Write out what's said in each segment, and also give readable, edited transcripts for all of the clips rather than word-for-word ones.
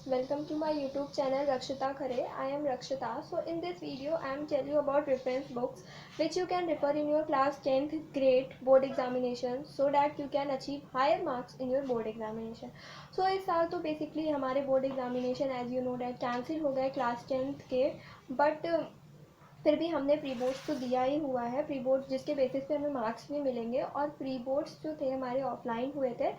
welcome to my YouTube channel Rakshita Khare. I am Rakshita. So in this video I am telling you about reference books which you can refer in your class 10th grade board examination so that you can achieve higher marks in your board examination. So इस साल तो basically हमारे board examination as you know that cancel हो गए class 10th के, but फिर भी हमने प्री बोर्ड्स तो दिया ही हुआ है, प्री बोर्ड्स जिसके बेसिस पे हमें मार्क्स भी मिलेंगे। और प्री बोर्ड्स जो थे हमारे ऑफलाइन हुए थे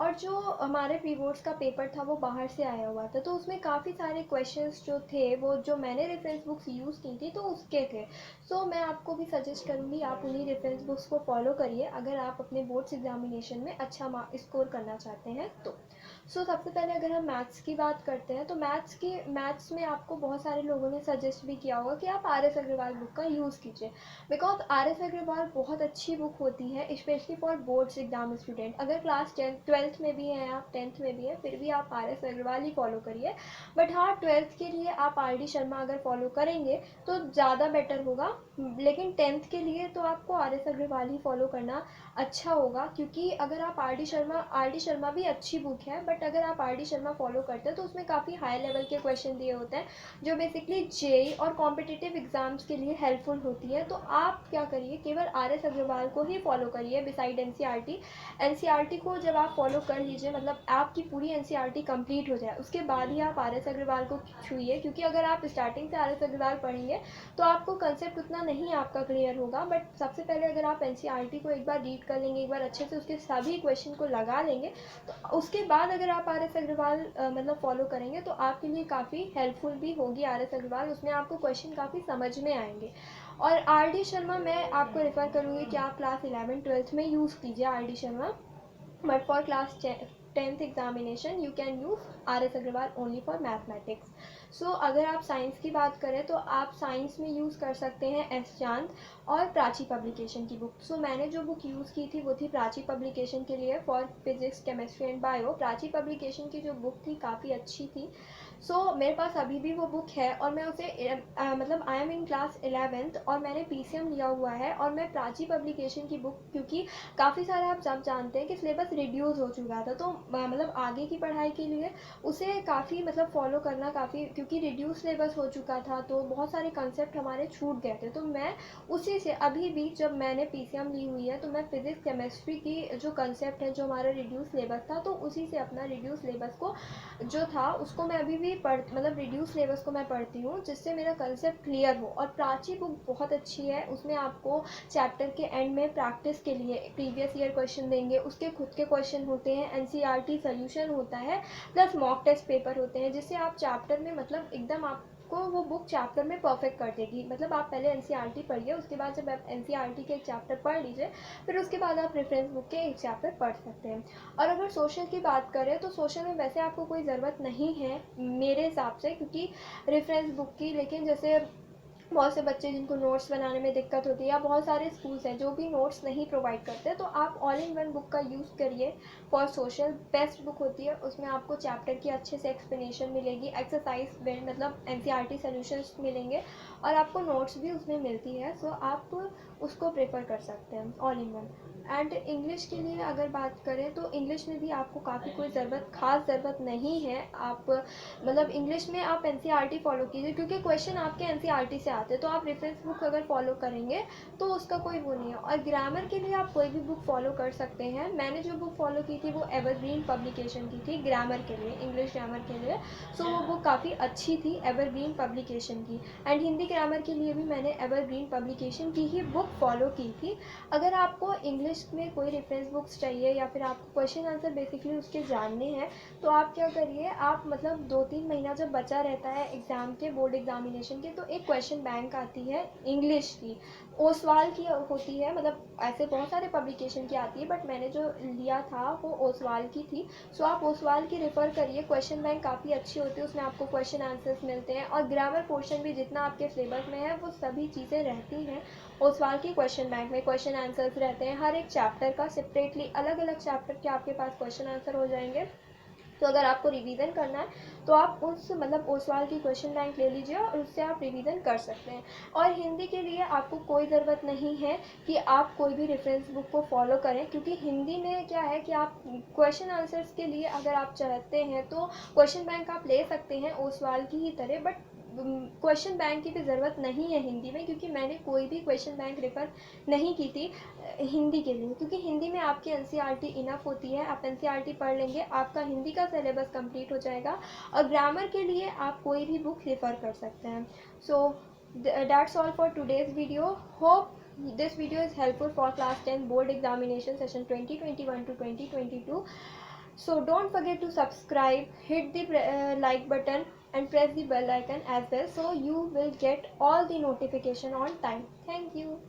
और जो हमारे प्री बोर्ड्स का पेपर था वो बाहर से आया हुआ था, तो उसमें काफ़ी सारे क्वेश्चंस जो थे वो जो मैंने रेफरेंस बुक्स यूज़ की थी तो उसके थे। सो मैं आपको भी सजेस्ट करूँगी आप उन्हीं रेफरेंस बुक्स को फॉलो करिए अगर आप अपने बोर्ड्स एग्जामिनेशन में अच्छा स्कोर करना चाहते हैं तो। सबसे पहले अगर हम मैथ्स की बात करते हैं तो मैथ्स में आपको बहुत सारे लोगों ने सजेस्ट भी किया होगा कि आप आर एस अग्रवाल बुक का यूज़ कीजिए, बिकॉज आर एस अग्रवाल बहुत अच्छी बुक होती है specially for boards exam student. अगर क्लास 12th में भी हैं आप 10th में भी हैं फिर भी आप are S Agarwal he follow करिए। बट हाँ, 12th के लिए आप आर डी शर्मा अगर फॉलो करेंगे तो ज़्यादा बेटर होगा, लेकिन 10th के लिए तो आपको are S Agarwal he follow करना अच्छा होगा। क्योंकि अगर आप आर डी शर्मा भी अच्छी बुक है, बट अगर आप आर डी शर्मा फॉलो करते हैं तो उसमें काफ़ी हाई लेवल के क्वेश्चन दिए होते हैं जो बेसिकली जेई और कॉम्पिटिटिव एग्जाम्स के लिए हेल्पफुल होती है। तो आप क्या करिए, केवल आर एस अग्रवाल को ही फॉलो करिए बिसाइड एनसीईआरटी। एनसीईआरटी को जब आप फॉलो कर लीजिए, मतलब आपकी पूरी एनसीईआरटी कंप्लीट हो जाए, उसके बाद ही आप आर एस अग्रवाल को छूइए। क्योंकि अगर आप स्टार्टिंग से आर एस अग्रवाल पढ़ेंगे तो आपको कंसेप्ट उतना नहीं आपका क्लियर होगा। बट सबसे पहले अगर आप एनसीईआरटी को एक बार रीड कर लेंगे, एक बार अच्छे से उसके सभी क्वेश्चन को लगा लेंगे, तो उसके बाद अगर आप आर एस अग्रवाल मतलब फॉलो करेंगे तो आपके लिए काफ़ी हेल्पफुल भी होगी आर एस अग्रवाल। उसमें आपको क्वेश्चन काफ़ी समझ में आएंगे। और आर डी शर्मा मैं आपको रेफ़र करूँगी कि आप क्लास 11-12th में यूज़ कीजिए R D Sharma, but for class 10th examination you can use R S Agarwal only for mathematics. अगर आप साइंस की बात करें तो आप साइंस में यूज़ कर सकते हैं एस चांद और प्राची पब्लिकेशन की बुक। मैंने जो बुक यूज़ की थी वो थी प्राची पब्लिकेशन के लिए for physics chemistry and bio. Prachi publication की जो बुक थी काफ़ी अच्छी थी। मेरे पास अभी भी वो बुक है और मैं उसे मतलब I am in class 11th और मैंने पीसीएम लिया हुआ है। और मैं प्राची पब्लिकेशन की बुक, क्योंकि काफ़ी सारे आप सब जानते हैं कि सिलेबस रिड्यूस हो चुका था, तो मतलब आगे की पढ़ाई के लिए उसे काफ़ी मतलब फॉलो करना काफ़ी, क्योंकि रिड्यूस सिलेबस हो चुका था तो बहुत सारे कंसेप्ट हमारे छूट गए थे। तो मैं उसी से अभी भी जब मैंने पीसीएम ली हुई है तो मैं फिजिक्स केमिस्ट्री की जो कंसेप्ट है जो हमारा रिड्यूस सिलेबस था तो उसी से अपना रिड्यूस सिलेबस को जो था उसको मैं अभी भी मतलब रिड्यूस सिलेबस को मैं पढ़ती हूँ जिससे मेरा कंसेप्ट क्लियर हो। और प्राची बुक बहुत अच्छी है, उसमें आपको चैप्टर के एंड में प्रैक्टिस के लिए प्रीवियस ईयर क्वेश्चन देंगे, उसके खुद के क्वेश्चन होते हैं, एनसीईआरटी सोल्यूशन होता है, प्लस मॉक टेस्ट पेपर होते हैं, जिससे आप चैप्टर में मतलब एकदम आपको वो बुक चैप्टर में परफेक्ट कर देगी। मतलब आप पहले एनसीईआरटी पढ़िए, उसके बाद जब आप एनसीईआरटी के एक चैप्टर पढ़ लीजिए फिर उसके बाद आप रेफरेंस बुक के एक चैप्टर पढ़ सकते हैं। और अगर सोशल की बात करें तो सोशल में वैसे आपको कोई ज़रूरत नहीं है मेरे हिसाब से, क्योंकि रेफरेंस बुक की, लेकिन जैसे बहुत से बच्चे जिनको नोट्स बनाने में दिक्कत होती है या बहुत सारे स्कूल्स हैं जो भी नोट्स नहीं प्रोवाइड करते, तो आप ऑल इन वन बुक का यूज़ करिए फॉर सोशल। बेस्ट बुक होती है, उसमें आपको चैप्टर की अच्छे से एक्सप्लेनेशन मिलेगी, एक्सरसाइज मतलब एनसीईआरटी सॉल्यूशंस मिलेंगे और आपको नोट्स भी उसमें मिलती है। आप उसको प्रेफर कर सकते हैं all in one. And English के लिए अगर बात करें तो इंग्लिश में भी आपको काफ़ी कोई खास ज़रूरत नहीं है। आप मतलब इंग्लिश में आप एनसीईआरटी फॉलो कीजिए, क्योंकि क्वेश्चन आपके एनसीईआरटी से आते हैं, तो आप रेफरेंस बुक अगर फॉलो करेंगे तो उसका कोई वो नहीं है। और ग्रामर के लिए आप कोई भी बुक फॉलो कर सकते हैं। मैंने जो बुक फॉलो की थी वो एवरग्रीन पब्लिकेशन की थी ग्रामर के लिए, इंग्लिश ग्रामर के लिए। वो बुक काफ़ी अच्छी थी एवरग्रीन पब्लिकेशन की। एंड हिंदी ग्रामर के लिए भी मैंने एवरग्रीन पब्लिकेशन की ही बुक फॉलो की थी। अगर आपको इंग्लिश में कोई रेफरेंस बुक्स चाहिए या फिर आपको क्वेश्चन आंसर बेसिकली उसके जानने हैं तो आप क्या करिए, आप मतलब 2-3 महीना जब बचा रहता है एग्ज़ाम के, बोर्ड एग्जामिनेशन के, तो एक क्वेश्चन बैंक आती है इंग्लिश की, ओसवाल की होती है। मतलब ऐसे बहुत सारे पब्लिकेशन की आती है बट मैंने जो लिया था वो ओसवाल की थी। आप ओसवाल की रेफ़र करिए, क्वेश्चन बैंक काफ़ी अच्छी होती है, उसमें आपको क्वेश्चन आंसर्स मिलते हैं और ग्रामर पोर्शन भी जितना आपके सिलेबस में है वो सभी चीज़ें रहती हैं ओसवाल की क्वेश्चन बैंक में। क्वेश्चन आंसर्स रहते हैं हर एक चैप्टर का सेपरेटली, अलग अलग चैप्टर के आपके पास क्वेश्चन आंसर हो जाएंगे। तो अगर आपको रिवीजन करना है तो आप उस मतलब ओसवाल की क्वेश्चन बैंक ले लीजिए और उससे आप रिवीजन कर सकते हैं। और हिंदी के लिए आपको कोई ज़रूरत नहीं है कि आप कोई भी रेफरेंस बुक को फॉलो करें, क्योंकि हिंदी में क्या है कि आप क्वेश्चन आंसर्स के लिए अगर आप चाहते हैं तो क्वेश्चन बैंक आप ले सकते हैं ओसवाल की ही तरह, बट क्वेश्चन बैंक की भी ज़रूरत नहीं है हिंदी में, क्योंकि मैंने कोई भी क्वेश्चन बैंक रेफ़र नहीं की थी हिंदी के लिए, क्योंकि हिंदी में आपकी एनसीईआरटी इनफ होती है। आप एनसीईआरटी पढ़ लेंगे, आपका हिंदी का सिलेबस कंप्लीट हो जाएगा। और ग्रामर के लिए आप कोई भी बुक रेफ़र कर सकते हैं। So that's all for today's video. Hope this video is helpful for class 10 board examination session 2021 to 2022. So don't forget to subscribe, hit the like button and press the bell icon as well, so you will get all the notification on time. Thank you.